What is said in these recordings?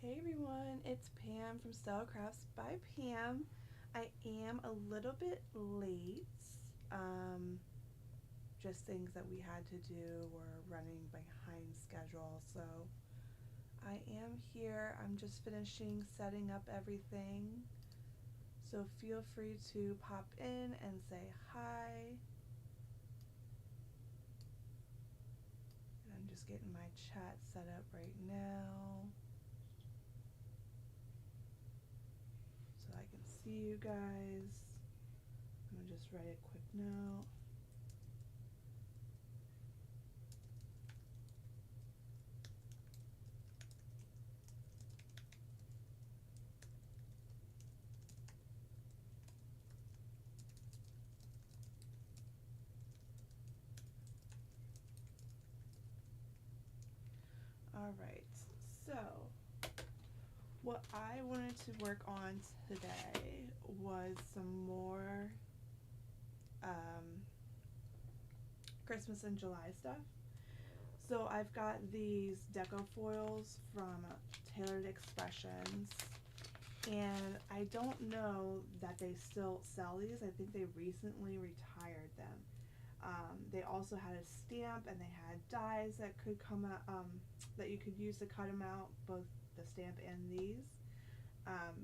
Hey everyone, it's Pam from Stella Crafts by Pam. I am a little bit late. Um, just things that we had to do. We're running behind schedule, so I am here. I'm just finishing setting up everything. So feel free to pop in and say hi. And I'm just getting my chat set up right now, so I can see you guys. I'm gonna just write a quick note. All right, so what I wanted to work on today was some more um, Christmas in July stuff. So I've got these Deco Foils from Tailored Expressions, and I don't know that they still sell these. I think they recently retired them. They also had a stamp, and they had dies that could come out, that you could use to cut them out, both the stamp and these.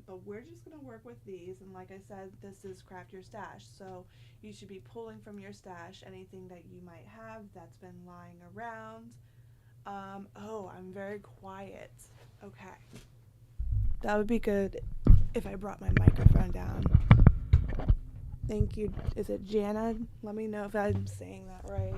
But we're just going to work with these, and like I said, this is Craft Your Stash, so you should be pulling from your stash anything that you might have that's been lying around. Oh, I'm very quiet. Okay. That would be good if I brought my microphone down. Thank you. Is it Jana? Let me know if I'm saying that right.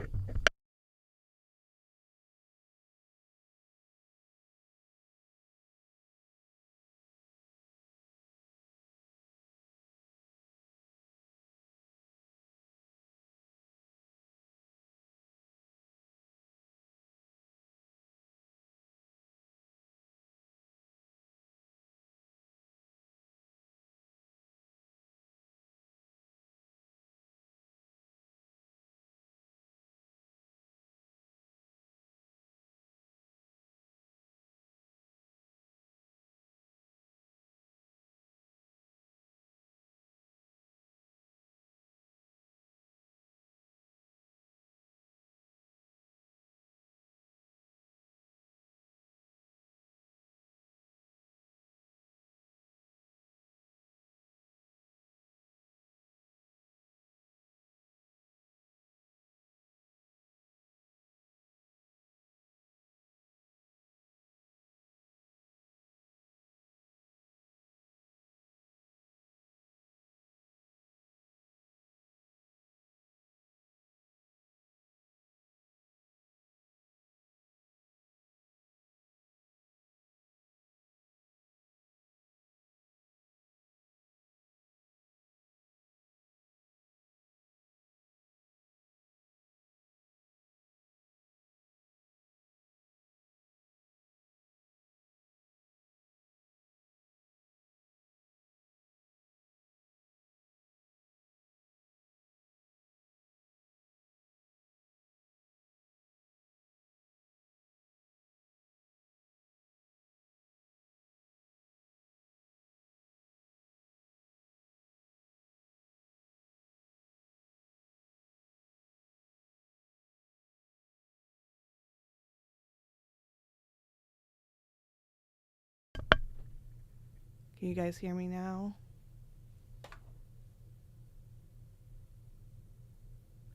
Can you guys hear me now?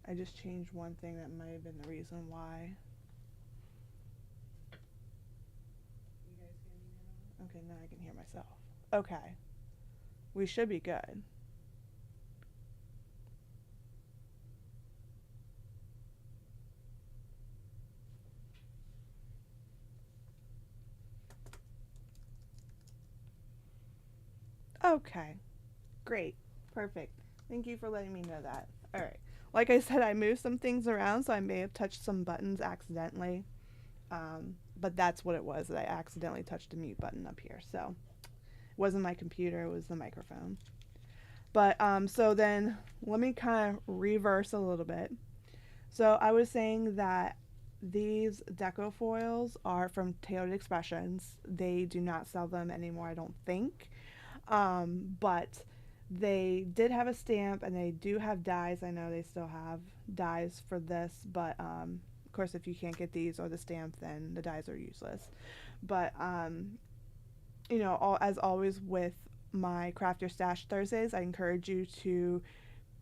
I just changed one thing that might have been the reason why. You guys hear me now? Okay, now I can hear myself. Okay. We should be good. Okay. Great. Perfect. Thank you for letting me know that. All right. Like I said, I moved some things around, so I may have touched some buttons accidentally. But that's what it was, that I accidentally touched the mute button up here. So it wasn't my computer, it was the microphone. But so then let me kind of reverse a little bit. So I was saying that These Deco Foils are from Tailored Expressions. They do not sell them anymore, I don't think. But they did have a stamp and they do have dies. I know they still have dies for this, but of course, if you can't get these or the stamp, then the dies are useless. But as always with my Craft Your Stash Thursdays, I encourage you to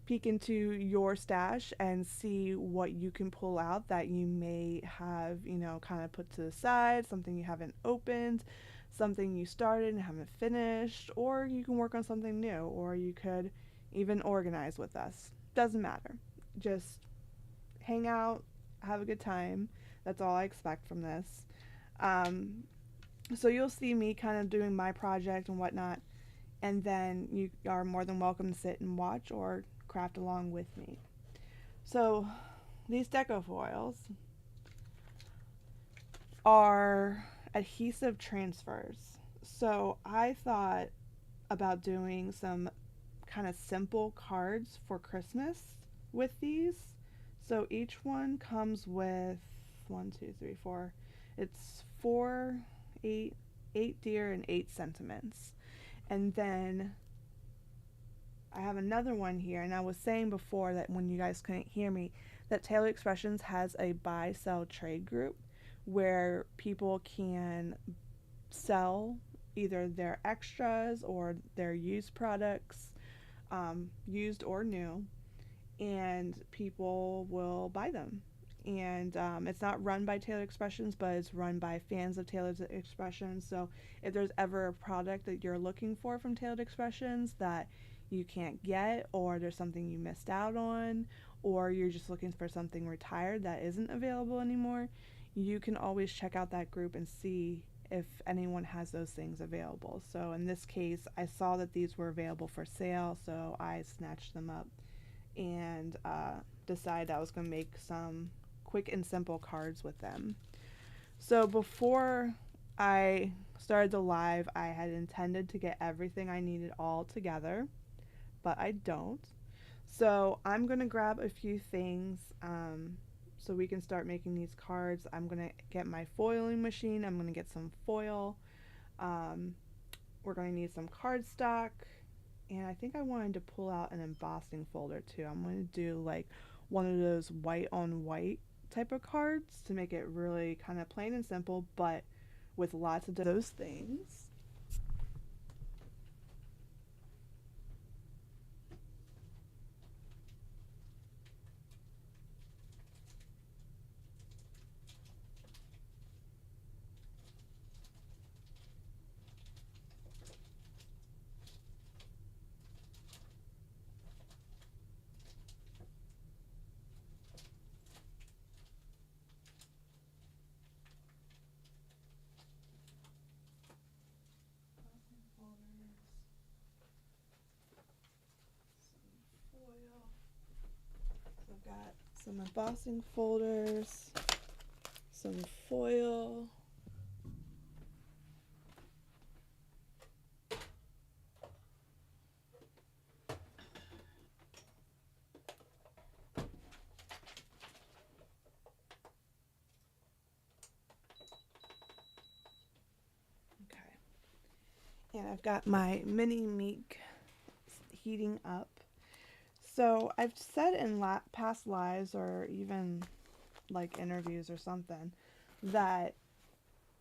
peek into your stash and see what you can pull out that you may have, kind of put to the side, something you haven't opened, something you started and haven't finished, or you can work on something new, or you could even organize with us. Doesn't matter. Just hang out, have a good time. That's all I expect from this. Um, so you'll see me kind of doing my project and whatnot, and then you are more than welcome to sit and watch or craft along with me. So these Deco Foils are adhesive transfers. So I thought about doing some kind of simple cards for Christmas with these. So each one comes with one, two, three, four. It's four, eight deer, and 8 sentiments. And then I have another one here, and I was saying before that when you guys couldn't hear me, that Tailored Expressions has a buy, sell, trade group where people can sell either their extras or their used products, used or new, and people will buy them. And it's not run by Tailored Expressions, but it's run by fans of Tailored Expressions. So if there's ever a product that you're looking for from Tailored Expressions that you can't get, or there's something you missed out on, or you're just looking for something retired that isn't available anymore, you can always check out that group and see if anyone has those things available. So in this case, I saw that these were available for sale, so I snatched them up and decided I was going to make some quick and simple cards with them. So before I started the live, I had intended to get everything I needed all together, but I don't. So I'm going to grab a few things so we can start making these cards. I'm going to get my foiling machine. I'm going to get some foil. We're going to need some cardstock. And I think I wanted to pull out an embossing folder too. I'm going to do like one of those white on white type of cards to make it really kind of plain and simple, but with lots of those things. I've got some embossing folders, some foil, okay, and I've got my mini meek heating up. So I've said in past lives or even like interviews or something that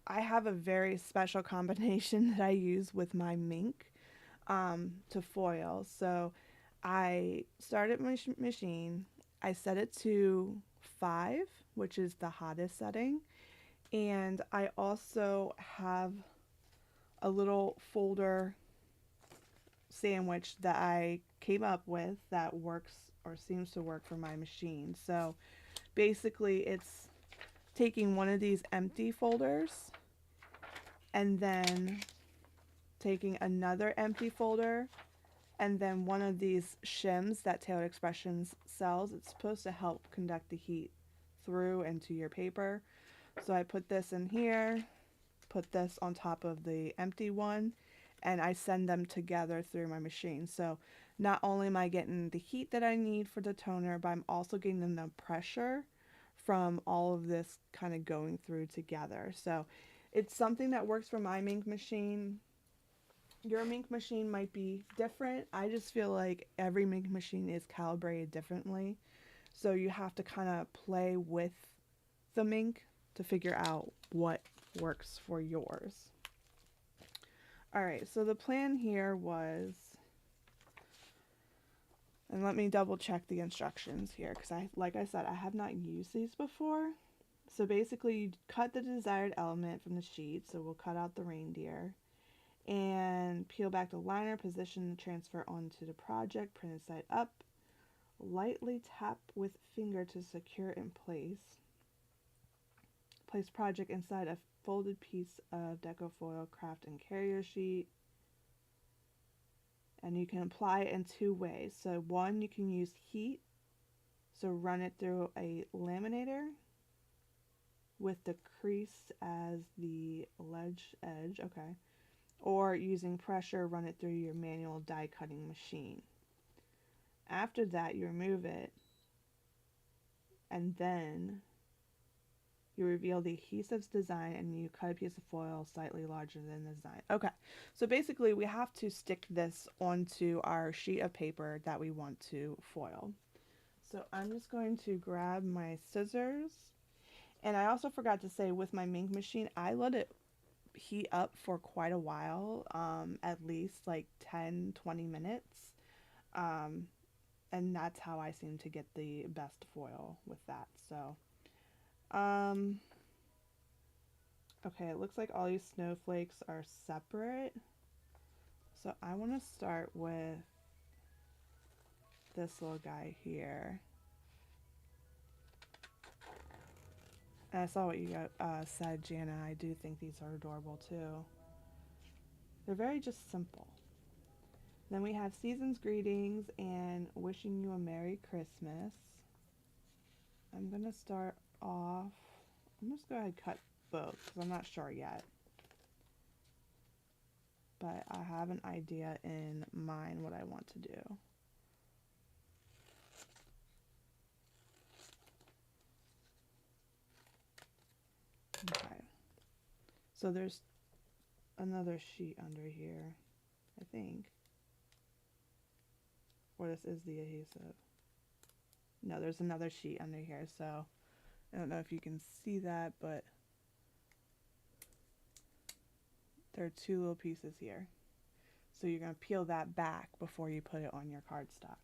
I have a very special combination that I use with my mink to foil. So I started my machine. I set it to 5, which is the hottest setting. And I also have a little folder sandwich that I came up with that works or seems to work for my machine. So basically it's taking one of these empty folders and then taking another empty folder and then one of these shims that Tailored Expressions sells. It's supposed to help conduct the heat through into your paper. So I put this in here, put this on top of the empty one, and I send them together through my machine. So not only am I getting the heat that I need for the toner, but I'm also getting the pressure from all of this kind of going through together. So it's something that works for my mink machine. Your mink machine might be different. I just feel like every mink machine is calibrated differently. So you have to kind of play with the mink to figure out what works for yours. All right, so the plan here was, and let me double check the instructions here because like I said, I have not used these before. So basically you cut the desired element from the sheet. So we'll cut out the reindeer and peel back the liner, position the transfer onto the project, printed side up, lightly tap with finger to secure in place. Place project inside a folded piece of Deco Foil, craft and carrier sheet. And you can apply it in two ways. So one, you can use heat. So run it through a laminator with the crease as the edge, okay. Or using pressure, run it through your manual die cutting machine. After that, you remove it, and then you reveal the adhesive's design and you cut a piece of foil slightly larger than the design. Okay, so basically we have to stick this onto our sheet of paper that we want to foil. So I'm just going to grab my scissors. And I also forgot to say, with my mink machine, I let it heat up for quite a while, at least like 10-20 minutes. And that's how I seem to get the best foil with that. So okay, it looks like all these snowflakes are separate. So I want to start with this little guy here. And I saw what you said, Jana. I do think these are adorable too. They're very just simple. Then we have season's greetings and wishing you a Merry Christmas. I'm going to start off, I'm just going to cut both because I'm not sure yet. But I have an idea in mind what I want to do. Okay. So there's another sheet under here, I think. Or this is the adhesive. No, there's another sheet under here, so I don't know if you can see that, but there are two little pieces here. So you're going to peel that back before you put it on your cardstock.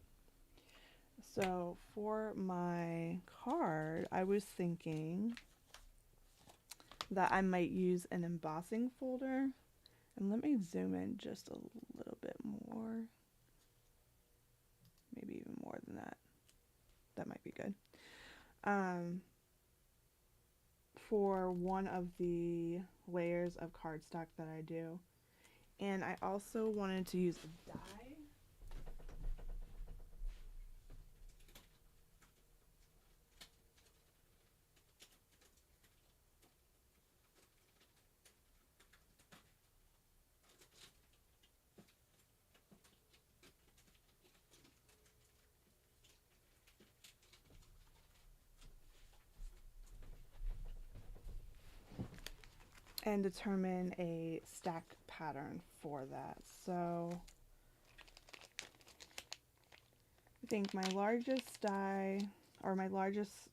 So for my card, I was thinking that I might use an embossing folder. And let me zoom in just a little bit more. Maybe even more than that. That might be good. For one of the layers of cardstock that I do. And I also wanted to use a die. And determine a stack pattern for that. So I think my largest die, or my largest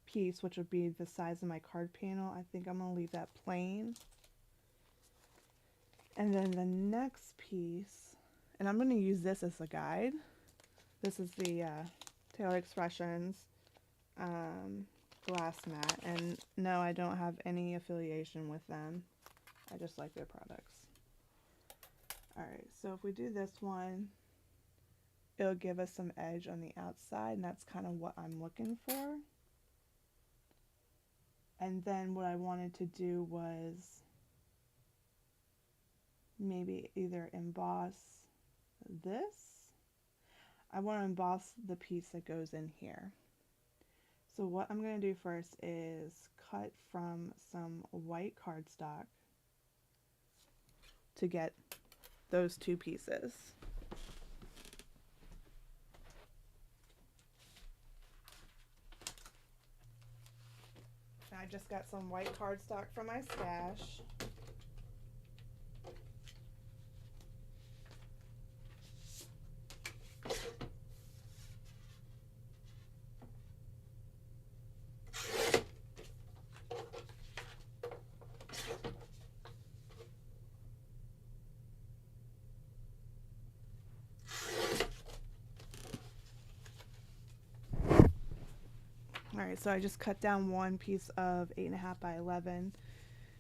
piece, which would be the size of my card panel, I think I'm going to leave that plain. And then the next piece, and I'm going to use this as a guide. This is the Taylor Expressions glass mat, and no, I don't have any affiliation with them. I just like their products. Alright, so if we do this one, it'll give us some edge on the outside, and that's kind of what I'm looking for. And then what I wanted to do was maybe either emboss this. I want to emboss the piece that goes in here. So what I'm going to do first is cut from some white cardstock to get those two pieces. just got some white cardstock from my stash. Alright, so I just cut down one piece of 8.5 by 11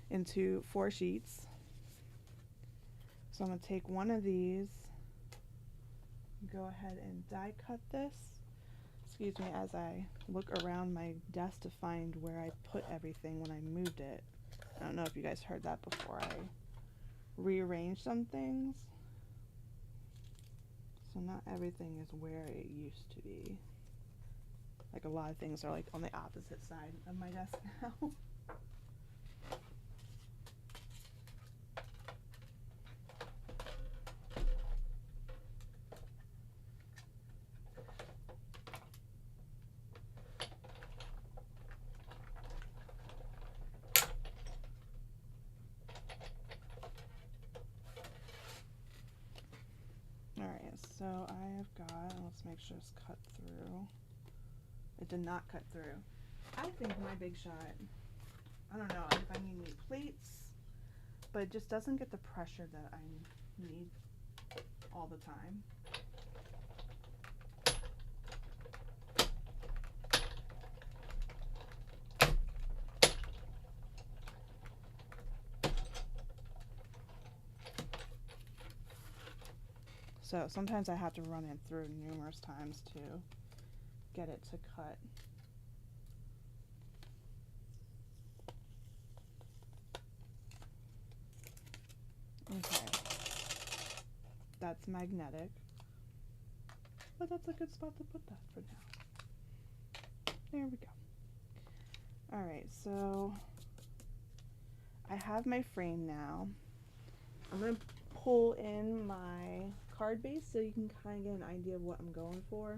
into 4 sheets. So I'm going to take one of these, go ahead and die cut this. Excuse me as I look around my desk to find where I put everything when I moved it. I don't know if you guys heard that before. I rearranged some things. So not everything is where it used to be. Like a lot of things are like on the opposite side of my desk now. Alright, so I have got, let's make sure it's cut through. It did not cut through. I think my Big Shot, I don't know if I need new plates, but it just doesn't get the pressure that I need all the time. So sometimes I have to run it through numerous times to get it to cut. Okay, that's magnetic, but that's a good spot to put that for now. There we go. Alright, so I have my frame now. I'm going to pull in my card base so you can kind of get an idea of what I'm going for.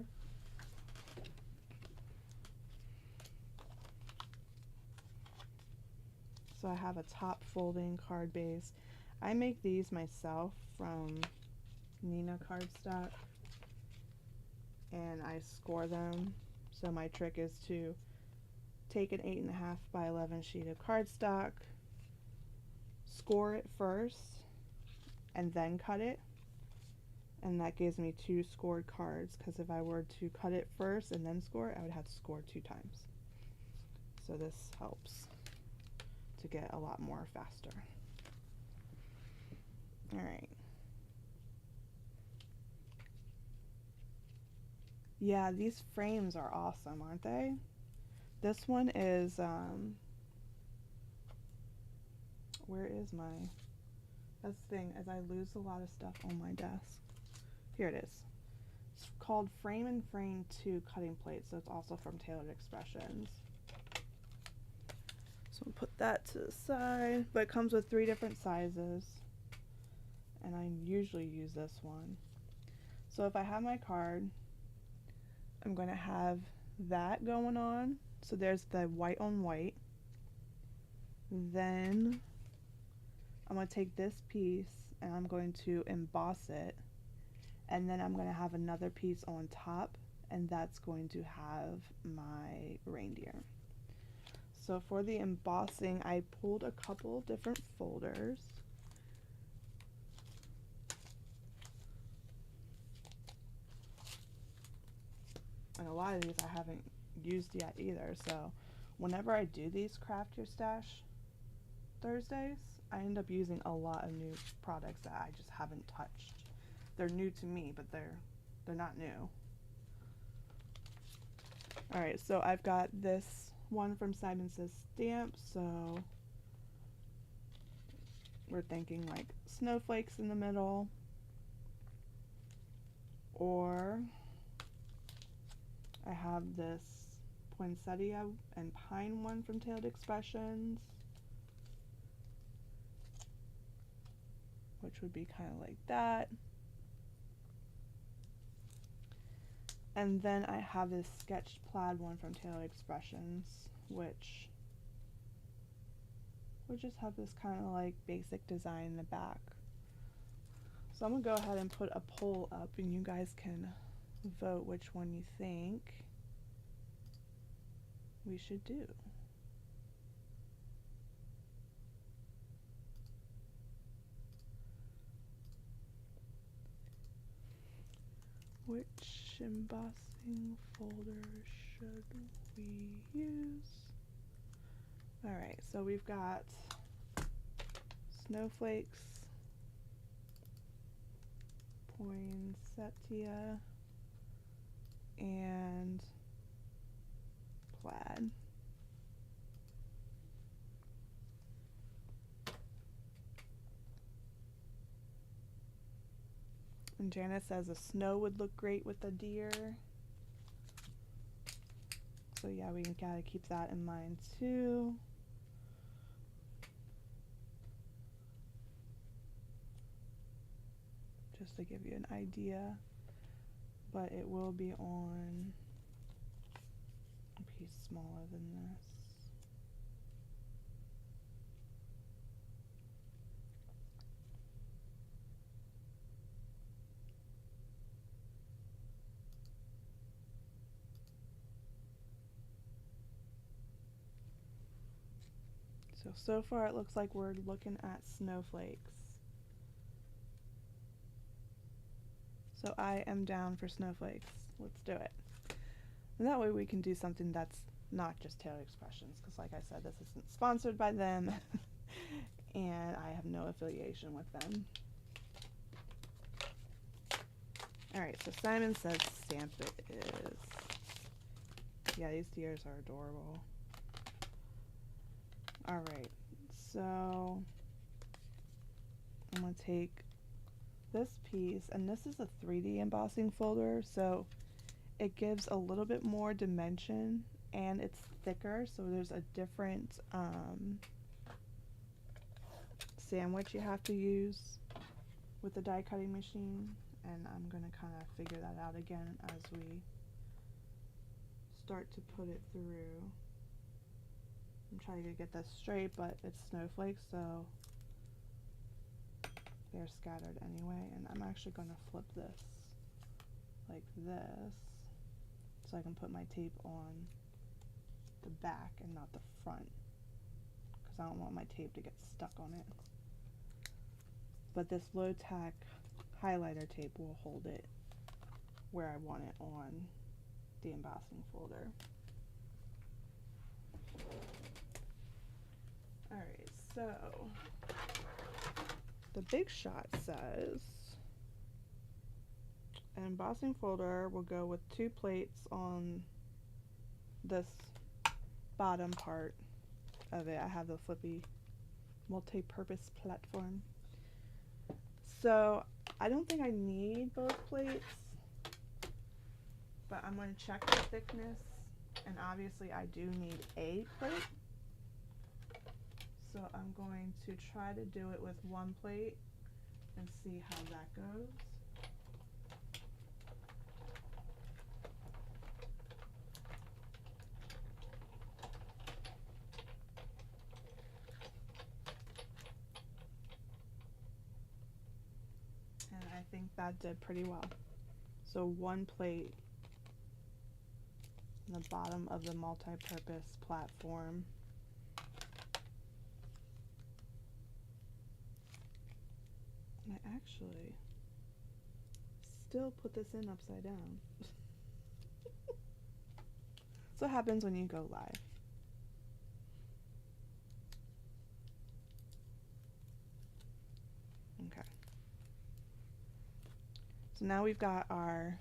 So I have a top folding card base. I make these myself from Nina cardstock, and I score them. So my trick is to take an 8.5 by 11 sheet of cardstock, score it first, and then cut it. And that gives me 2 scored cards, because if I were to cut it first and then score it, I would have to score 2 times. So this helps to get a lot more faster. Alright. Yeah, these frames are awesome, aren't they? This one is, where is my, that's the thing, as I lose a lot of stuff on my desk. Here it is. It's called Frame and Frame 2 cutting plate, so it's also from Tailored Expressions. So I'll put that to the side, but it comes with 3 different sizes, and I usually use this one. So if I have my card, I'm going to have that going on. So there's the white on white. Then I'm going to take this piece and I'm going to emboss it. And then I'm going to have another piece on top, and that's going to have my reindeer. So for the embossing, I pulled a couple different folders. And a lot of these I haven't used yet either, so whenever I do these Craft Your Stash Thursdays, I end up using a lot of new products that I just haven't touched. They're new to me, but they're not new. Alright, so I've got this one from Simon Says Stamp, so we're thinking like snowflakes in the middle, or I have this poinsettia and pine one from Tailored Expressions, which would be kind of like that. And then I have this sketched plaid one from Tailored Expressions, which we'll just have this kind of like basic design in the back. So I'm gonna go ahead and put a poll up and you guys can vote which one you think we should do. Which embossing folder should we use? Alright, so we've got snowflakes, poinsettia, and plaid. And Janice says a snow would look great with a deer. So yeah, we gotta keep that in mind too. Just to give you an idea, but it will be on a piece smaller than this. So far it looks like we're looking at snowflakes. So I am down for snowflakes. Let's do it. And that way we can do something that's not just Tailored Expressions, because like I said, this isn't sponsored by them and I have no affiliation with them. Alright, so Simon says stamp it is. Yeah, these deers are adorable. Alright, so I'm going to take this piece, and this is a 3D embossing folder, so it gives a little bit more dimension and it's thicker, so there's a different sandwich you have to use with the die cutting machine, and I'm going to kind of figure that out again as we start to put it through. I'm trying to get this straight, but it's snowflakes, so they're scattered anyway, and I'm actually going to flip this like this so I can put my tape on the back and not the front, because I don't want my tape to get stuck on it. But this low-tack highlighter tape will hold it where I want it on the embossing folder. Alright, so the Big Shot says an embossing folder will go with 2 plates on this bottom part of it. I have the flippy multi-purpose platform. So I don't think I need both plates, but I'm going to check the thickness, and obviously I do need a plate. So I'm going to try to do it with 1 plate and see how that goes. And I think that did pretty well. So 1 plate in the bottom of the multi-purpose platform. I actually still put this in upside down. So what happens when you go live. Okay. So now we've got our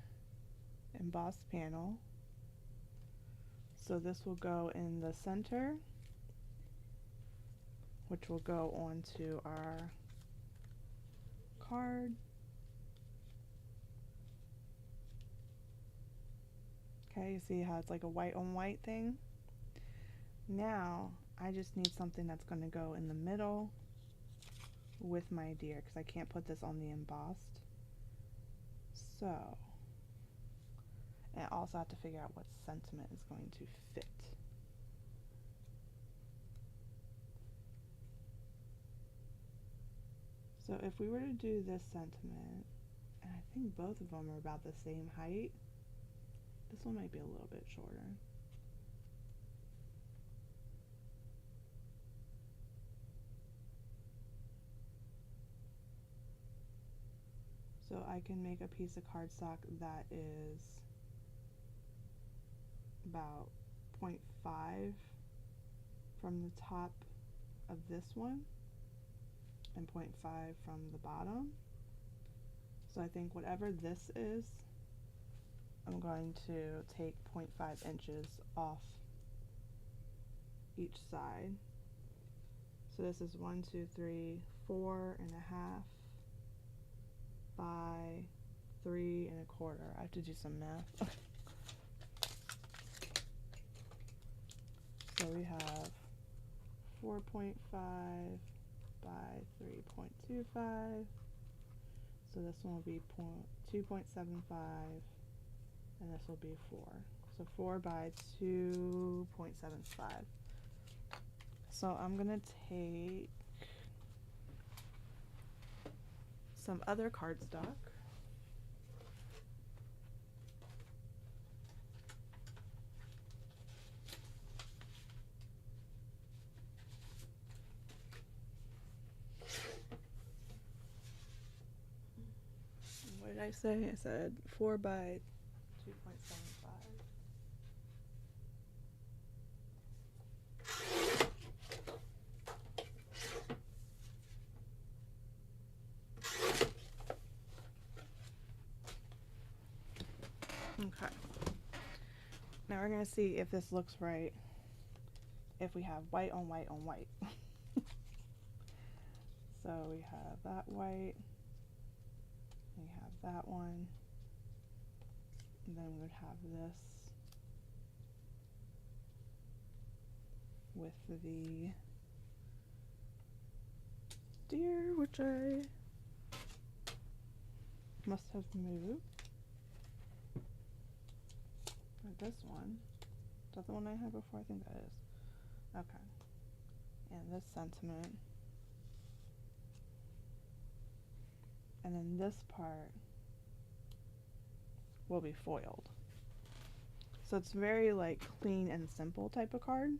embossed panel. So this will go in the center, which will go onto our card. Okay, you see how it's like a white on white thing? Now I just need something that's going to go in the middle with my deer, because I can't put this on the embossed. So, and I also have to figure out what sentiment is going to fit. So if we were to do this sentiment, and I think both of them are about the same height, this one might be a little bit shorter. So I can make a piece of cardstock that is about 0.5 from the top of this one and 0.5 from the bottom. So I think whatever this is, I'm going to take 0.5 inches off each side. So this is 1, 2, 3, 4 and a half by 3 1/4. I have to do some math. So we have 4.5 by 3.25. So this one will be 2.75, and this will be 4. So 4 by 2.75. So I'm gonna take some other cardstock. What did I say? I said 4 by 2.75. Okay. Now we're going to see if this looks right if we have white on white on white. So we have that white, we have that one, and then we would have this with the deer, which I must have moved. Or this one. Is that the one I had before? I think that is. Okay. And this sentiment. And then this part will be foiled. So it's very like clean and simple type of card.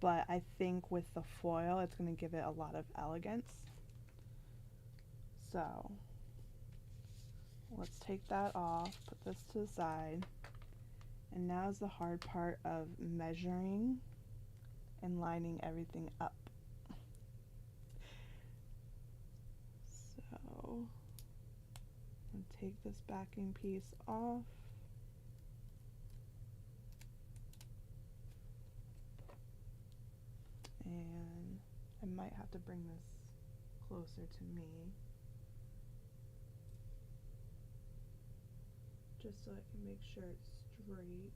But I think with the foil, it's going to give it a lot of elegance. So let's take that off, put this to the side. And now is the hard part of measuring and lining everything up. So I'll take this backing piece off. And I might have to bring this closer to me, just so I can make sure it's straight.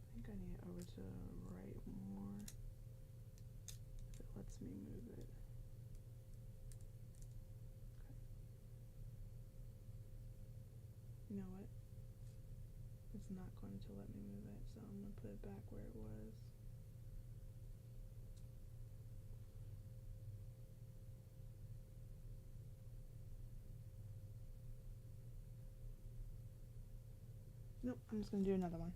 I think I need it over to the right more, if it lets me move it. You know what? It's not going to let me move it, so I'm going to put it back where it was. Nope, I'm just going to do another one.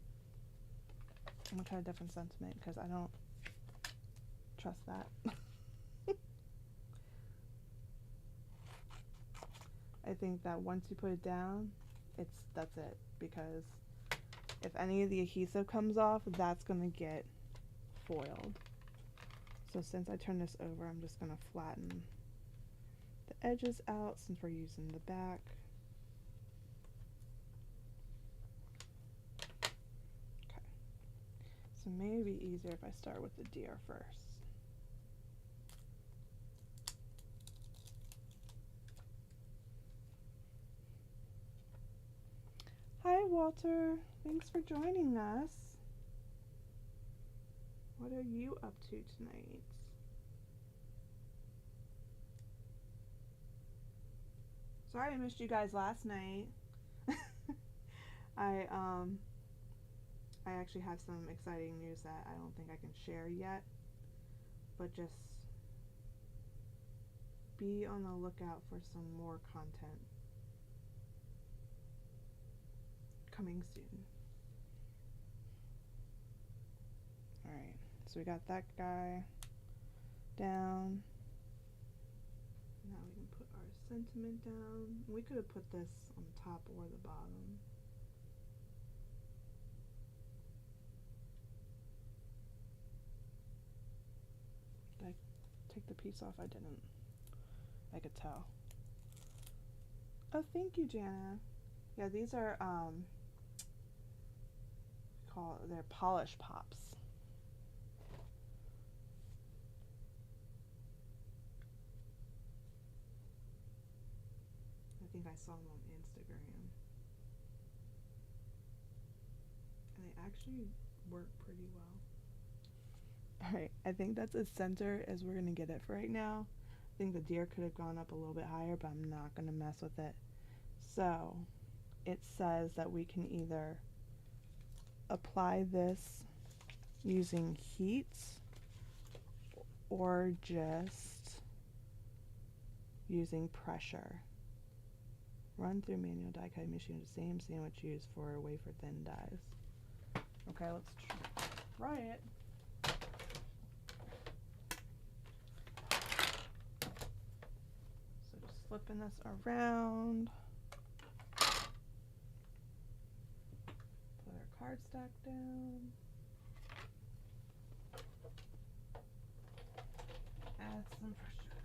I'm going to try a different sentiment because I don't trust that. I think that once you put it down, that's it, because if any of the adhesive comes off, that's going to get foiled. So since I turn this over, I'm just going to flatten the edges out since we're using the back. Okay. So maybe easier if I start with the deer first. Hi, Walter. Thanks for joining us. What are you up to tonight? Sorry I missed you guys last night. I actually have some exciting news that I don't think I can share yet, but just be on the lookout for some more content coming soon. Alright, so we got that guy down. Now we can put our sentiment down. We could have put this on the top or the bottom. Did I take the piece off? I didn't. I could tell. Oh, thank you, Jana. Yeah, these are they're polish pops. I think I saw them on Instagram. And they actually work pretty well. Alright, I think that's as center as we're going to get it for right now. I think the deer could have gone up a little bit higher, but I'm not going to mess with it. So, it says that we can either apply this using heat or just using pressure. Run through manual die cutting machine the same sandwich used for wafer thin dies. Okay, let's try it. So just flipping this around. Put our cardstock down. Add some pressure,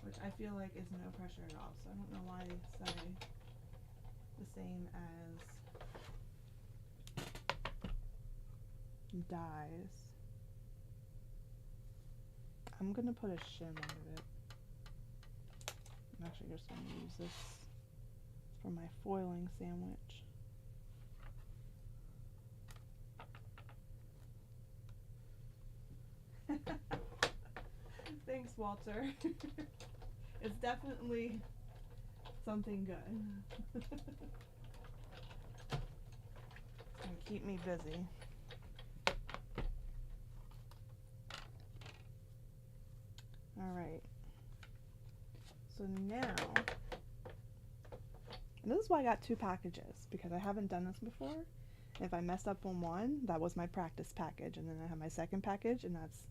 which I feel like is no pressure at all, so I don't know why they say the same as dyes. I'm gonna put a shim under it. I'm actually just gonna use this for my foiling sandwich. Thanks, Walter. It's definitely something good. It's gonna keep me busy. Alright. So now, and this is why I got 2 packages, because I haven't done this before. If I messed up on one, that was my practice package, and then I have my second package, and that's,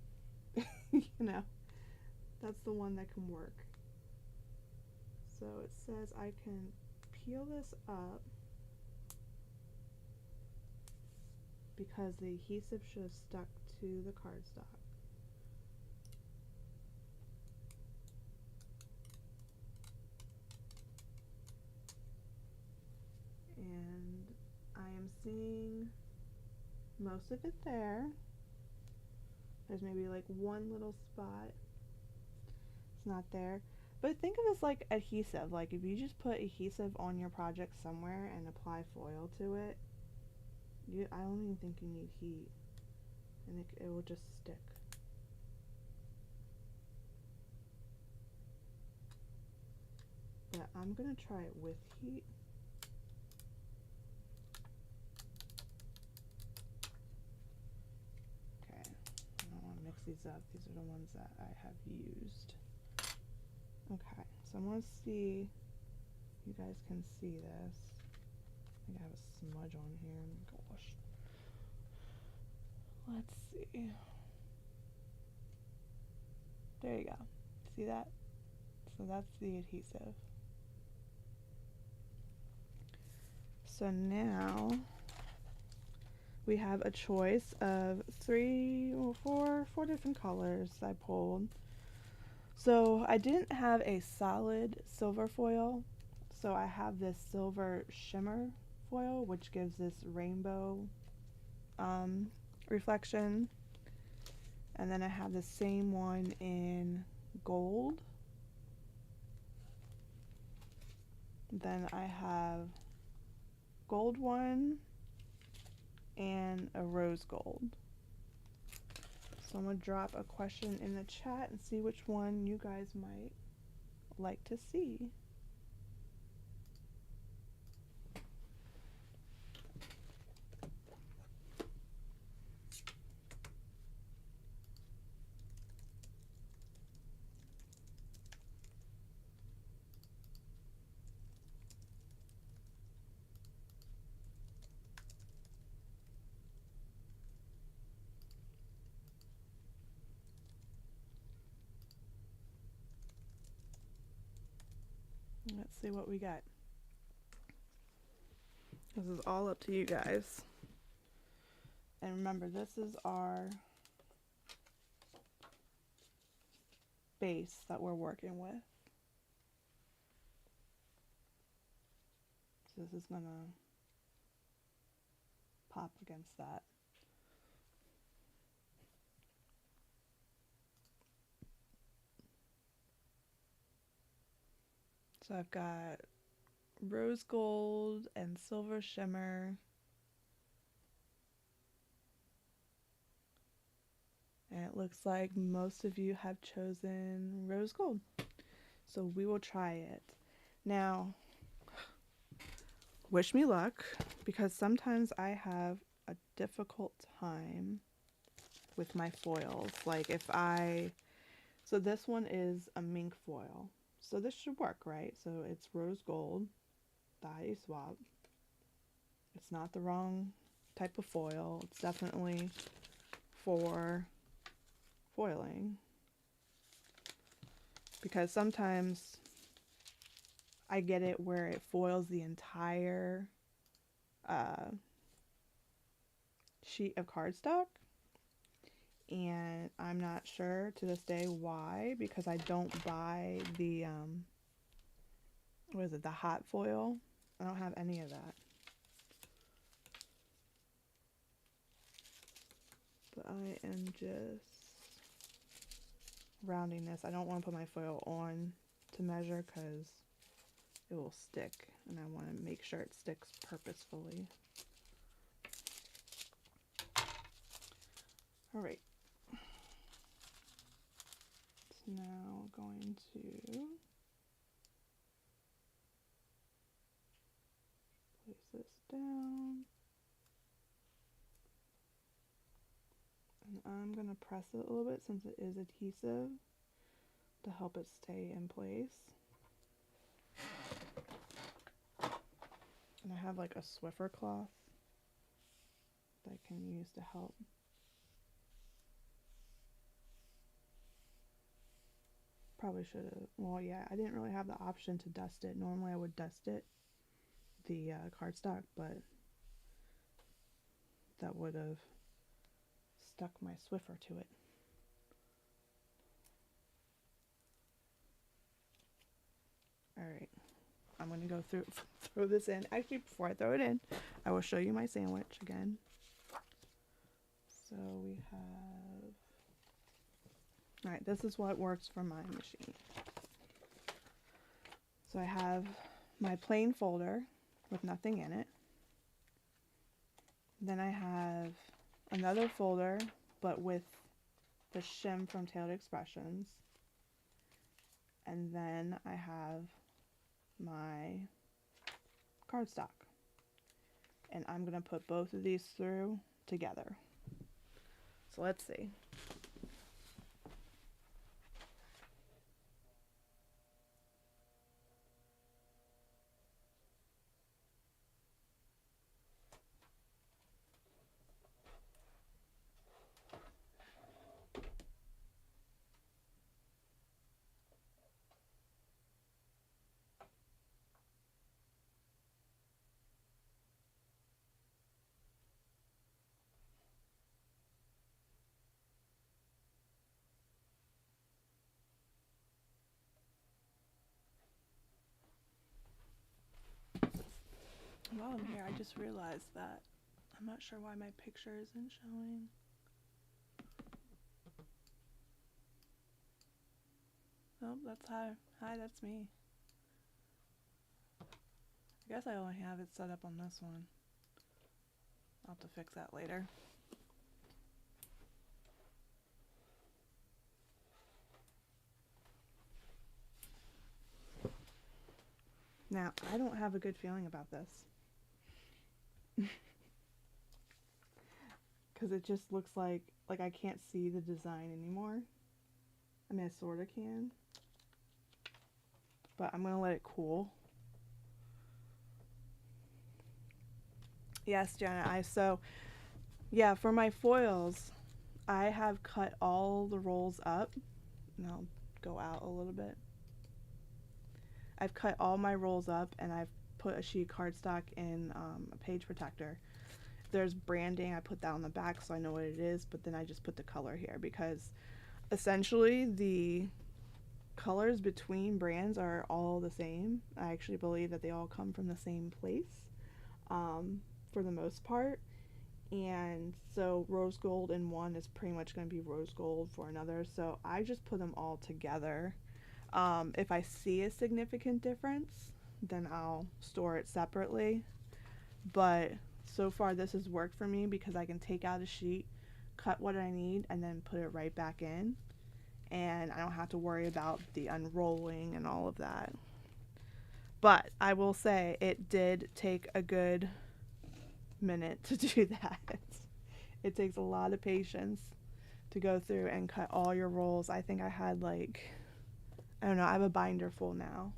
you know, that's the one that can work. So it says I can peel this up because the adhesive should have stuck to the cardstock. And I am seeing most of it there. There's maybe like one little spot. It's not there. But think of it as like adhesive. Like if you just put adhesive on your project somewhere and apply foil to it, I don't even think you need heat. And it will just stick. But I'm going to try it with heat. Okay, I don't want to mix these up. These are the ones that I have used. Okay, so I'm going to see if you guys can see this. I think I have a smudge on here. Gosh. Let's see. There you go. See that? So that's the adhesive. So now we have a choice of four different colors I pulled. So I didn't have a solid silver foil, so I have this silver shimmer foil, which gives this rainbow reflection. And then I have the same one in gold. Then I have gold one and a rose gold. So I'm going to drop a question in the chat and see which one you guys might like to see. Let's see what we got. This is all up to you guys. And remember, this is our base that we're working with. So this is gonna pop against that. So I've got rose gold and silver shimmer. And it looks like most of you have chosen rose gold. So we will try it. Now, wish me luck, because sometimes I have a difficult time with my foils. Like so this one is a mink foil. So this should work, right? So it's rose gold, dye swap. It's not the wrong type of foil. It's definitely for foiling. Because sometimes I get it where it foils the entire sheet of cardstock. And I'm not sure to this day why, because I don't buy the what is it, the hot foil. I don't have any of that. But I am just rounding this. I don't want to put my foil on to measure because it will stick, and I want to make sure it sticks purposefully. All right. So now going to place this down. And I'm going to press it a little bit since it is adhesive to help it stay in place. And I have like a Swiffer cloth that I can use to help. Probably should have, well, yeah, I didn't really have the option to dust it. Normally I would dust it, the cardstock, but that would have stuck my Swiffer to it. Alright, I'm going to go throw this in. Actually, before I throw it in, I will show you my sandwich again. So we have, alright, this is what works for my machine. So I have my plain folder with nothing in it. Then I have another folder, but with the shim from Tailored Expressions. And then I have my cardstock. And I'm going to put both of these through together. So let's see. While I'm here, I just realized that I'm not sure why my picture isn't showing. Oh, that's hi. Hi, that's me. I guess I only have it set up on this one. I'll have to fix that later. Now, I don't have a good feeling about this. Because it just looks like I can't see the design anymore. I mean, I sort of can. But I'm going to let it cool. Yes, Jenna, yeah, for my foils, I have cut all the rolls up. And I'll go out a little bit. I've cut all my rolls up and I've put a sheet cardstock in a page protector. There's branding, I put that on the back so I know what it is, but then I just put the color here because essentially the colors between brands are all the same. I actually believe that they all come from the same place for the most part. And so rose gold in one is pretty much going to be rose gold for another. So I just put them all together. If I see a significant difference, then I'll store it separately. But so far this has worked for me because I can take out a sheet, cut what I need, and then put it right back in. And I don't have to worry about the unrolling and all of that. But I will say it did take a good minute to do that. It takes a lot of patience to go through and cut all your rolls. I think I had like, I don't know, I have a binder full now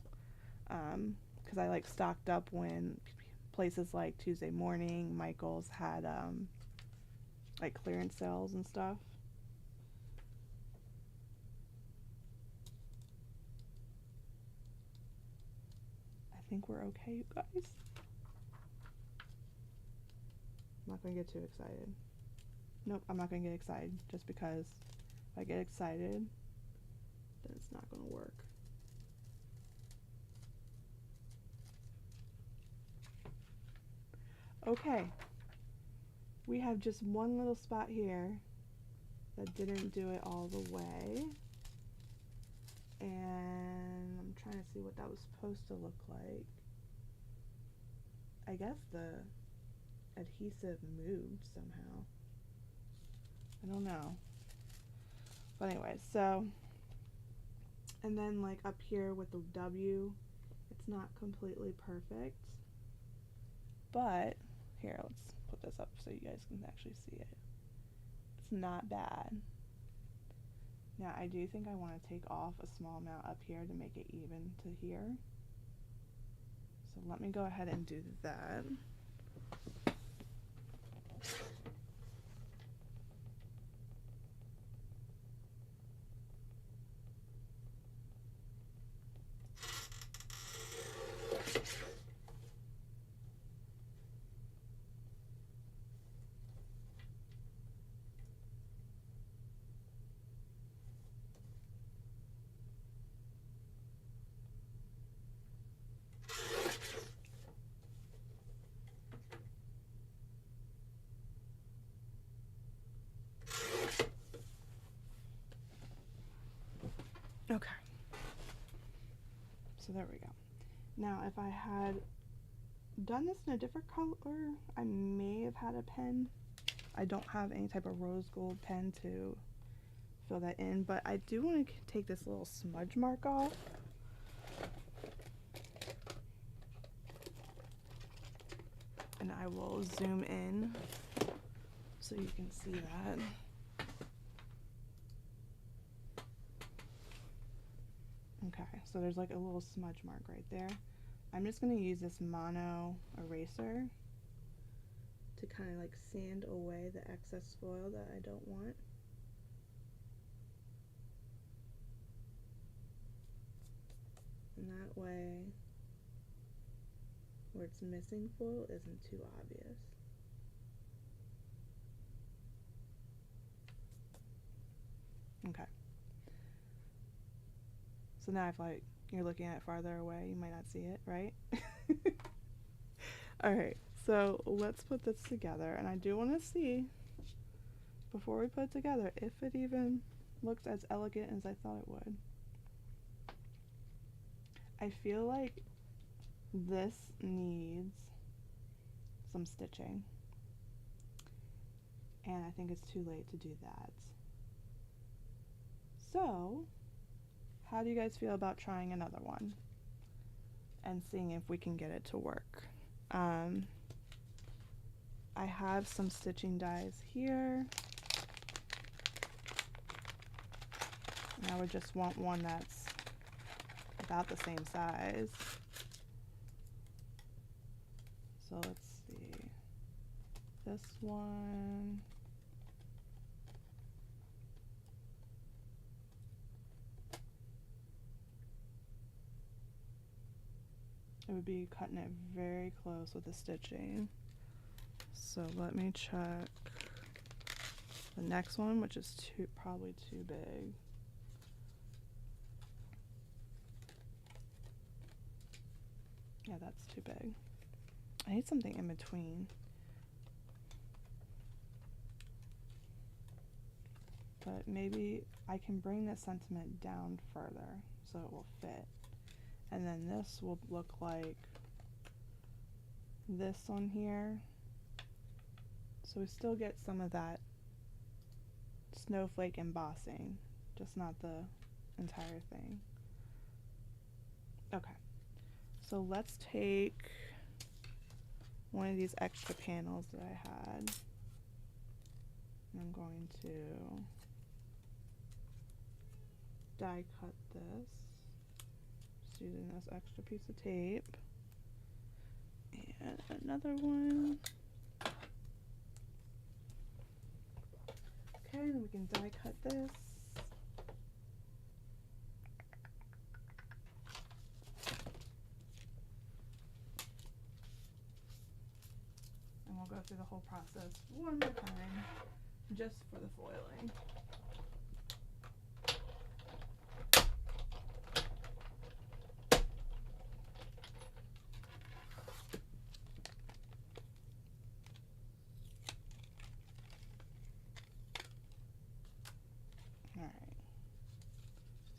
because I like stocked up when places like Tuesday Morning, Michael's had like clearance sales and stuff. I think we're okay, you guys. I'm not going to get too excited. Nope, I'm not going to get excited just because if I get excited, then it's not going to work. Okay, we have just one little spot here that didn't do it all the way. And I'm trying to see what that was supposed to look like. I guess the adhesive moved somehow. I don't know. But anyway, so, and then like up here with the W, it's not completely perfect. But, here, let's put this up so you guys can actually see it. It's not bad. Now, I do think I want to take off a small amount up here to make it even to here. So let me go ahead and do that. Okay. So there we go. Now, if I had done this in a different color, I may have had a pen. I don't have any type of rose gold pen to fill that in, but I do want to take this little smudge mark off. And I will zoom in so you can see that. Okay, so there's like a little smudge mark right there. I'm just going to use this mono eraser to kind of like sand away the excess foil that I don't want. And that way, where it's missing foil isn't too obvious. Okay. So now if like you're looking at it farther away, you might not see it, right? Alright, so let's put this together, and I do want to see, before we put it together, if it even looks as elegant as I thought it would. I feel like this needs some stitching, and I think it's too late to do that. So, how do you guys feel about trying another one and seeing if we can get it to work? I have some stitching dies here. And I would just want one that's about the same size. So let's see. This one. it would be cutting it very close with the stitching. So let me check the next one, which is probably too big. Yeah, that's too big. I need something in between. But maybe I can bring the sentiment down further so it will fit. And then this will look like this on here. So we still get some of that snowflake embossing, just not the entire thing. Okay, so let's take one of these extra panels that I had. I'm going to die cut this, just using this extra piece of tape, and another one. Okay, then we can die cut this. And we'll go through the whole process one more time, just for the foiling. Alright,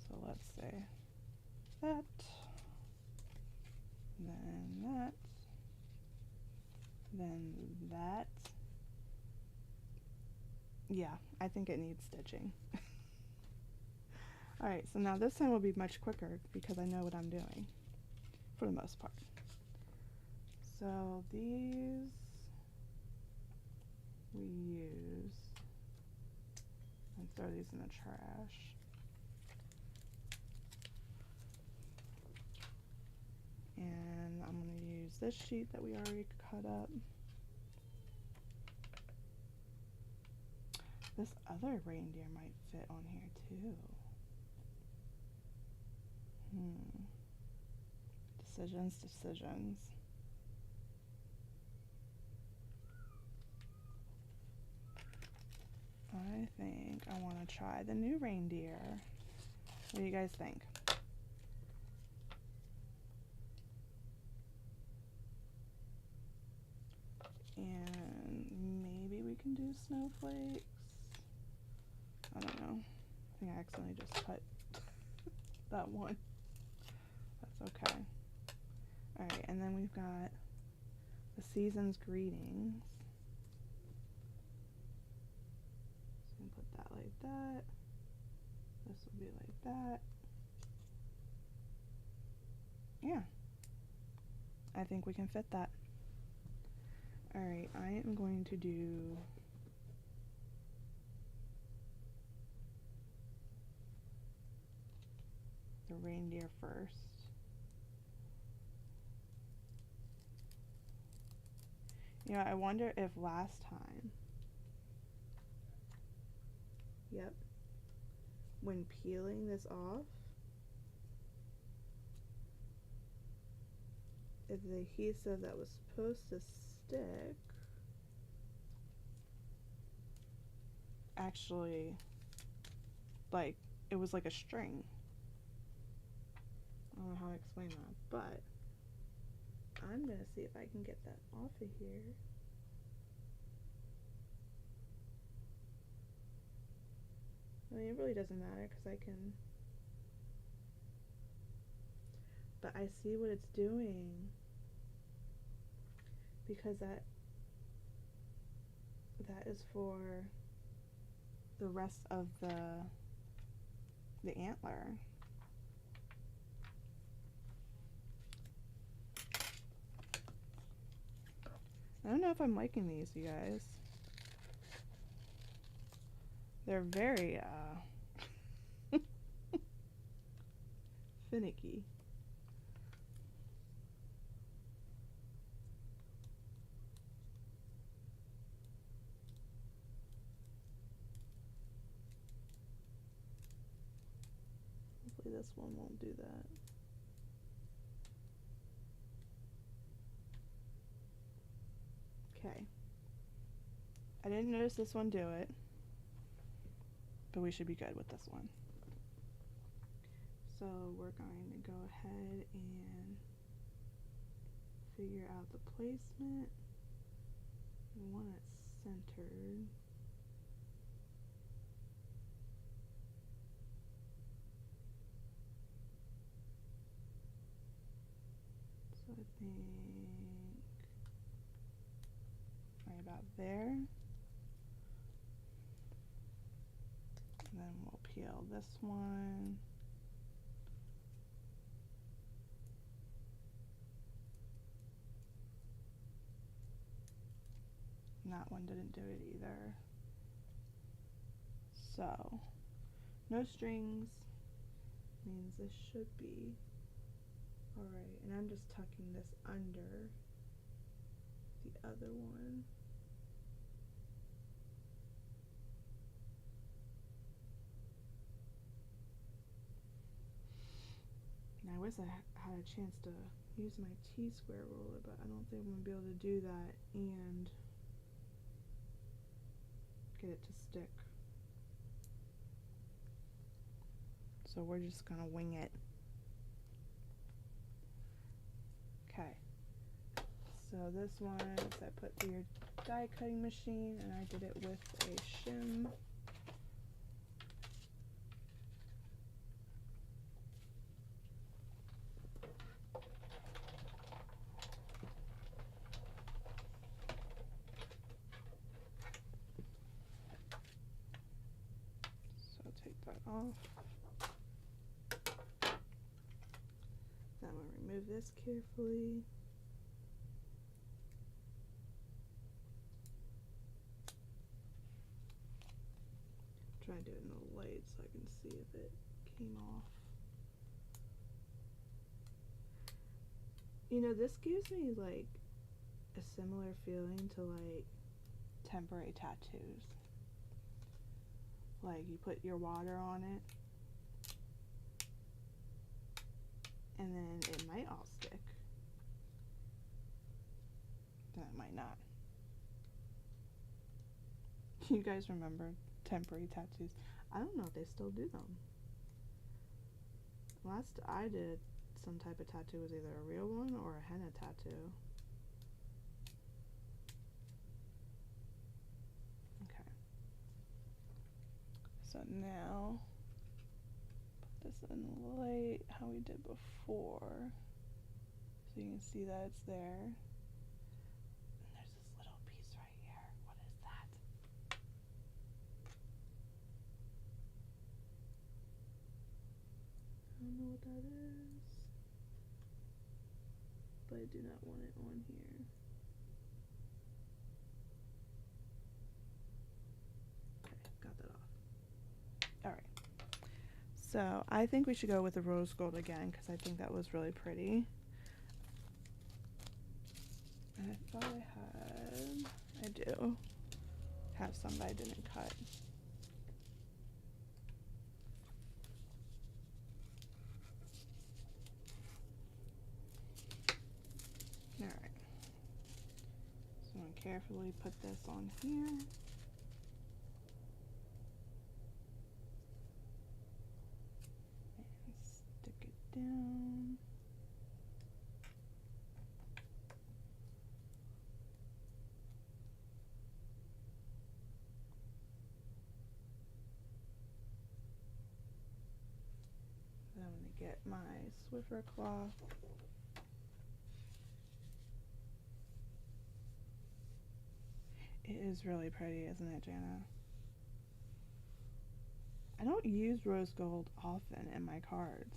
so let's say that, then that, then that. Yeah, I think it needs stitching. Alright, so now this time will be much quicker because I know what I'm doing, for the most part. So these we use, and throw these in the trash. And I'm going to use this sheet that we already cut up. This other reindeer might fit on here too. Decisions. I think I want to try the new reindeer. What do you guys think? And maybe we can do snowflakes. I don't know. I think I accidentally just cut that one. That's okay. Alright, and then we've got the season's greetings. So we put that like that. This will be like that. Yeah. I think we can fit that. Alright, I am going to do the reindeer first. You know, I wonder if last time, yep, when peeling this off, if the adhesive that was supposed to stick actually, like, it was like a string. I don't know how to explain that, but I'm gonna see if I can get that off of here. I mean, it really doesn't matter because I can, but I see what it's doing because that is for the rest of the antler. I don't know if I'm liking these, you guys. They're very finicky. Hopefully this one won't do that. I didn't notice this one do it, but we should be good with this one. So we're going to go ahead and figure out the placement. We want it centered. So I think right about there. And then we'll peel this one. And that one didn't do it either. So, no strings means this should be alright. And I'm just tucking this under the other one. And I wish I had a chance to use my T-square ruler, but I don't think I'm going to be able to do that and get it to stick. So we're just going to wing it. Okay. So this one I put through your die cutting machine, and I did it with a shim. So take that off. Then I'm going to remove this carefully. Try to do it in the light so I can see if it came off. You know, this gives me like a similar feeling to like temporary tattoos. Like you put your water on it and then it might all stick. Then it might not. You guys remember temporary tattoos? I don't know if they still do them. Last I did some type of tattoo was either a real one or a henna tattoo. Okay. So now put this in the light how we did before. So you can see that it's there. And there's this little piece right here. What is that? I don't know what that is, but I do not want it on here. Okay, got that off. Alright, so I think we should go with the rose gold again because I think that was really pretty. And I thought I do have some that I didn't cut. Alright, so I'm going to carefully put this on here. And stick it down. Then I'm going to get my Swiffer cloth. It is really pretty, isn't it, Jana? I don't use rose gold often in my cards.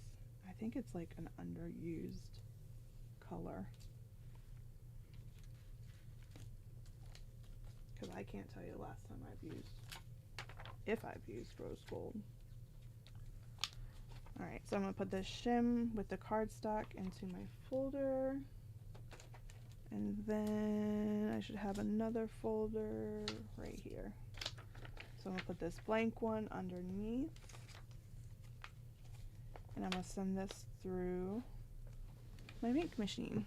I think it's like an underused color. Because I can't tell you the last time if I've used rose gold. Alright, so I'm going to put this shim with the cardstock into my folder. And then I should have another folder right here. So I'm going to put this blank one underneath. And I'm going to send this through my ink machine.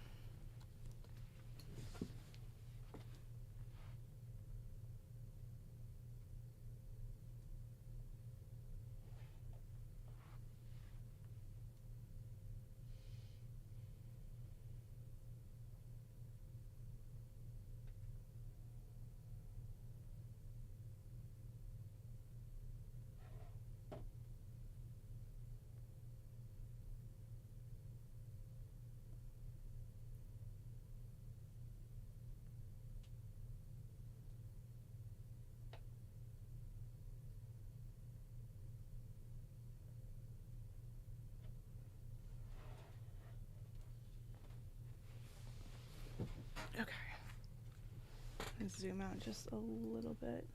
can zoom out just a little bit.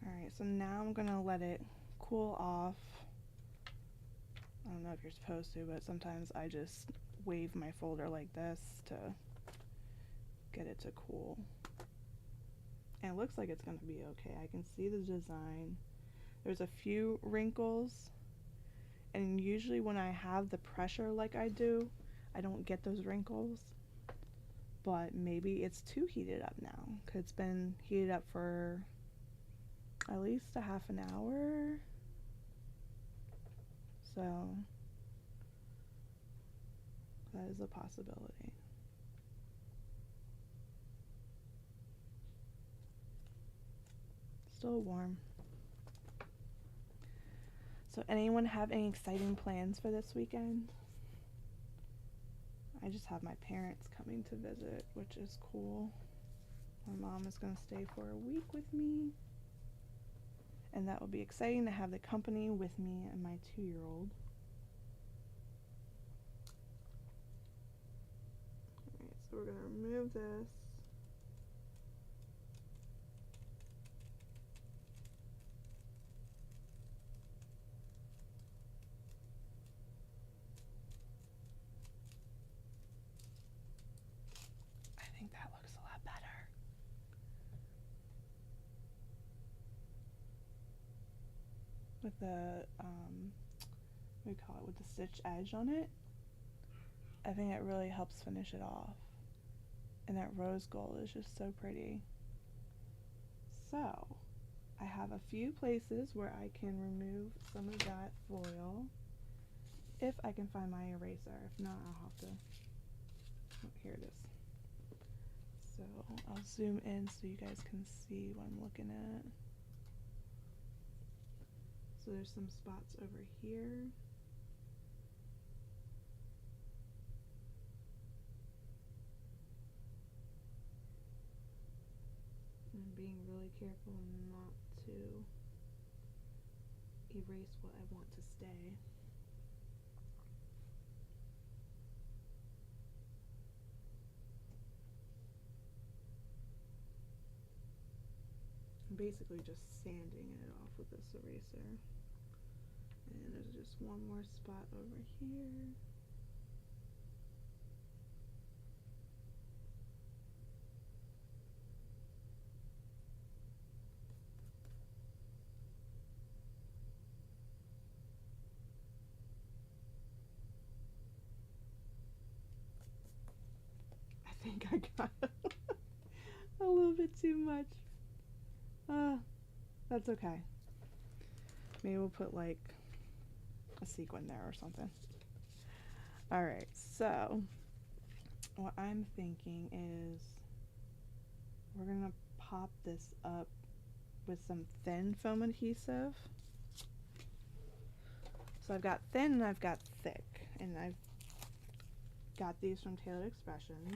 Alright, so now I'm going to let it cool off. I don't know if you're supposed to, but sometimes I just wave my folder like this to get it to cool. And it looks like it's going to be okay. I can see the design. There's a few wrinkles, and usually when I have the pressure like I do, I don't get those wrinkles. But maybe it's too heated up now, because it's been heated up for at least a half an hour. So that is a possibility. Still warm. So anyone have any exciting plans for this weekend? I just have my parents coming to visit, which is cool. My mom is going to stay for a week with me. And that will be exciting to have the company with me and my 2-year-old. Alright, so we're going to remove this. I think that looks a lot better. With the, what do you call it, with the stitch edge on it. I think it really helps finish it off. And that rose gold is just so pretty. So, I have a few places where I can remove some of that foil. If I can find my eraser. If not, I'll have to, oh, here it is. So, I'll zoom in so you guys can see what I'm looking at. So there's some spots over here. And being really careful not to erase what I want to stay. I'm basically just sanding it off with this eraser. And there's just one more spot over here. I think I got a little bit too much. That's okay. Maybe we'll put like a sequin there or something. Alright, so what I'm thinking is we're gonna pop this up with some thin foam adhesive. So I've got thin and I've got thick, and I've got these from Tailored Expressions.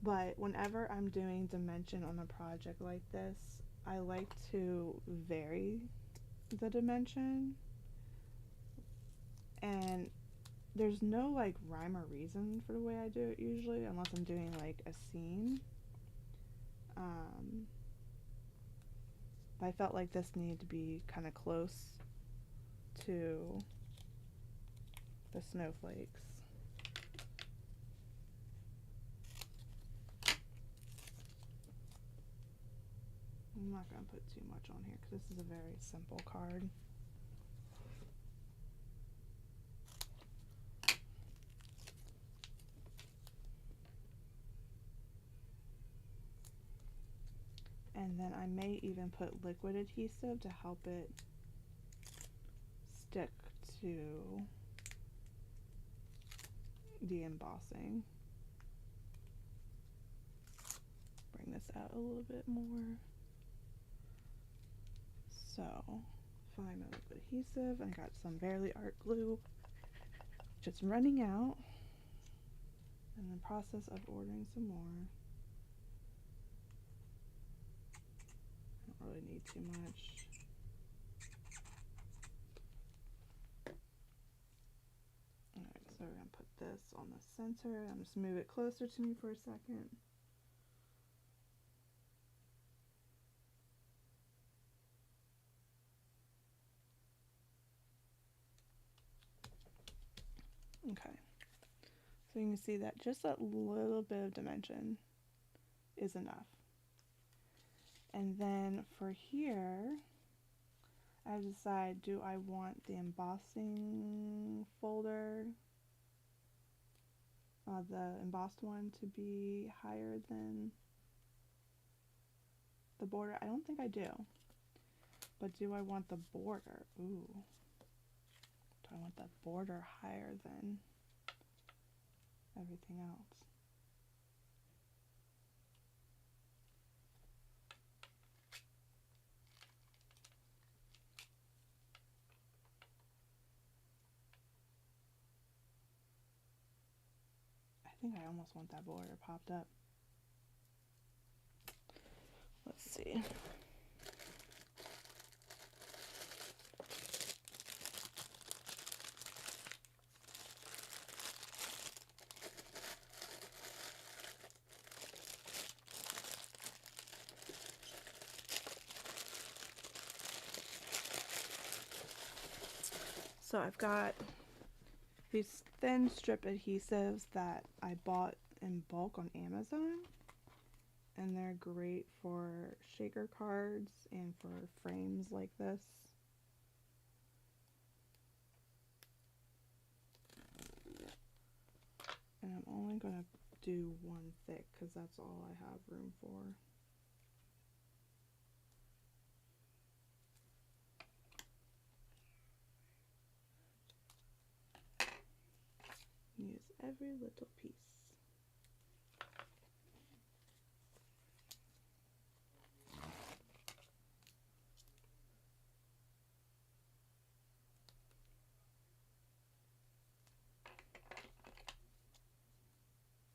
But whenever I'm doing dimension on a project like this, I like to vary the dimension, and there's no like rhyme or reason for the way I do it usually, unless I'm doing like a scene. But I felt like this needed to be kind of close to the snowflakes. I'm not going to put too much on here because this is a very simple card. And then I may even put liquid adhesive to help it stick to the embossing. Bring this out a little bit more. So, find my liquid adhesive. I got some Barely Art glue, just running out. In the process of ordering some more. I don't really need too much. Alright, so we're going to put this on the center. I'm just move it closer to me for a second. So you can see that just a little bit of dimension is enough. And then for here, I have to decide, do I want the embossing folder, the embossed one, to be higher than the border? I don't think I do. But do I want the border? Ooh. Do I want that border higher than everything else? I think I almost want that border popped up. Let's see. So I've got these thin strip adhesives that I bought in bulk on Amazon, and they're great for shaker cards and for frames like this. And I'm only going to do one thick because that's all I have room for. Use every little piece.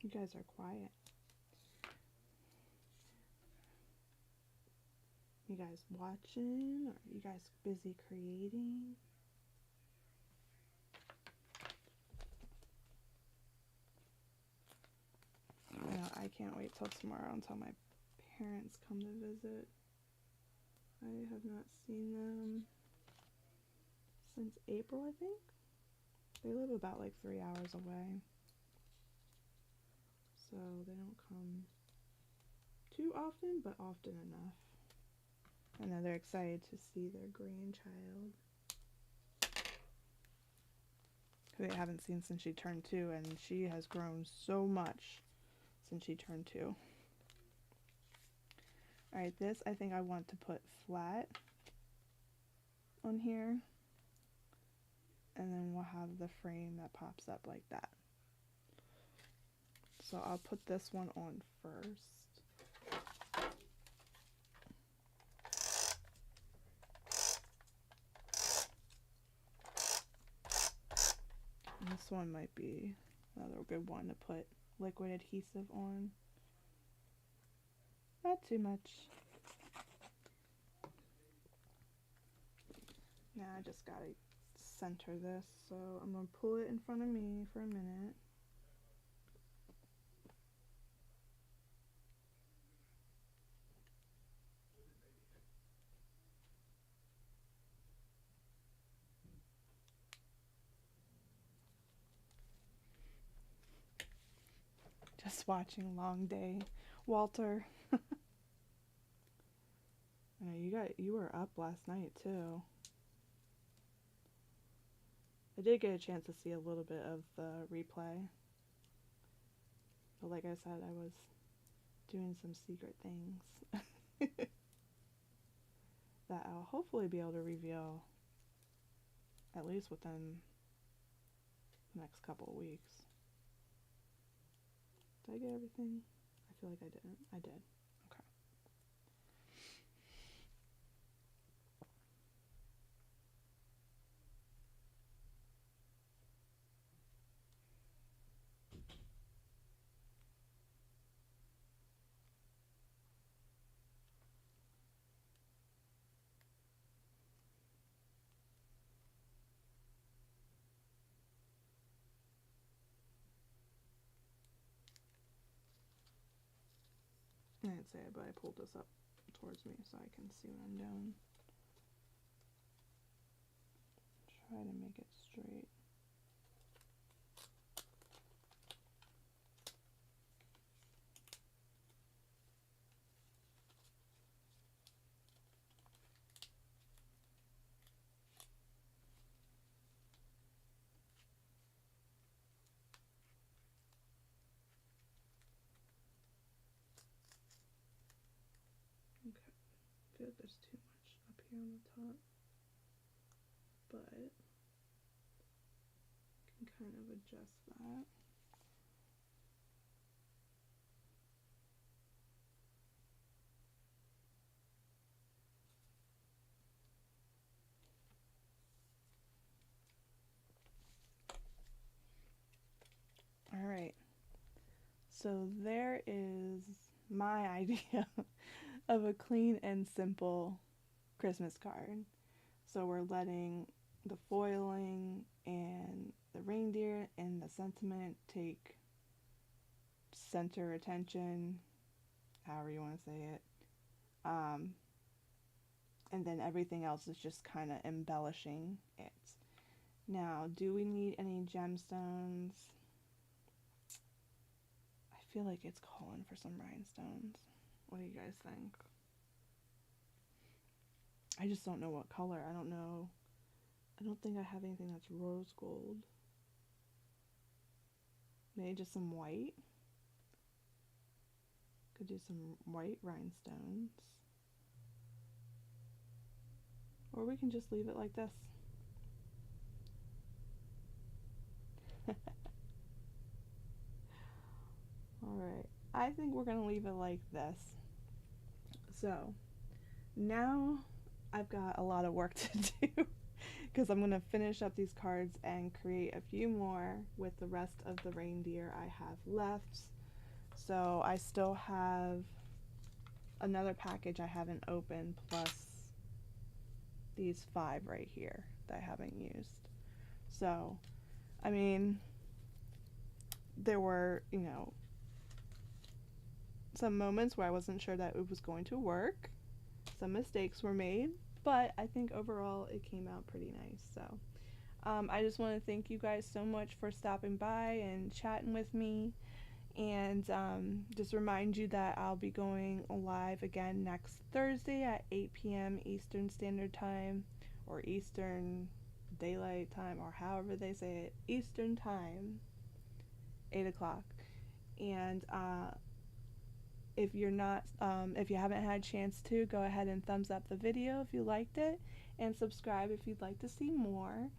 You guys are quiet. You guys watching, or are you guys busy creating? I know, I can't wait till tomorrow until my parents come to visit. I have not seen them since April, I think. They live about like 3 hours away, so they don't come too often, but often enough. I know they're excited to see their grandchild, who they haven't seen since she turned 2, and she has grown so much since she turned 2. Alright, this I think I want to put flat on here, and then we'll have the frame that pops up like that. So I'll put this one on first. And this one might be another good one to put liquid adhesive on. Not too much. Now I just gotta center this, so I'm gonna pull it in front of me for a minute. Just watching Long Day, Walter. I know you were up last night too. I did get a chance to see a little bit of the replay, but like I said, I was doing some secret things that I'll hopefully be able to reveal at least within the next couple of weeks. Did I get everything? I feel like I didn't. I did. Okay. I didn't say it, but I pulled this up towards me so I can see what I'm doing. Try to make it straight. feel like there's too much up here on the top, but I can kind of adjust that. All right, so there is my idea of a clean and simple Christmas card. So we're letting the foiling and the reindeer and the sentiment take center attention, however you want to say it. And then everything else is just kind of embellishing it. Now, do we need any gemstones? I feel like it's calling for some rhinestones. What do you guys think? I just don't know what color. I don't know. I don't think I have anything that's rose gold. Maybe just some white. Could do some white rhinestones. Or we can just leave it like this. Alright, I think we're going to leave it like this. So, now I've got a lot of work to do because I'm going to finish up these cards and create a few more with the rest of the reindeer I have left. So I still have another package I haven't opened, plus these 5 right here that I haven't used. So, I mean, there were, you know, some moments where I wasn't sure that it was going to work. Some mistakes were made, but I think overall it came out pretty nice. So I just want to thank you guys so much for stopping by and chatting with me, and just remind you that I'll be going live again next Thursday at 8 p.m. Eastern Standard Time, or Eastern Daylight Time, or however they say it, Eastern Time, 8 o'clock. And if you haven't had a chance to, go ahead and thumbs up the video if you liked it, and subscribe if you'd like to see more.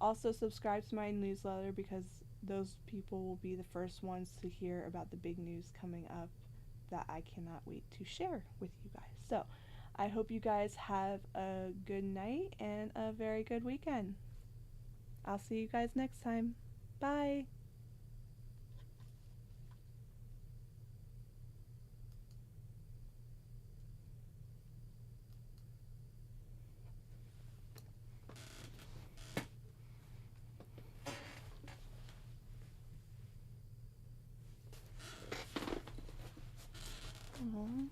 Also subscribe to my newsletter, because those people will be the first ones to hear about the big news coming up that I cannot wait to share with you guys. So I hope you guys have a good night and a very good weekend. I'll see you guys next time. Bye! Aww.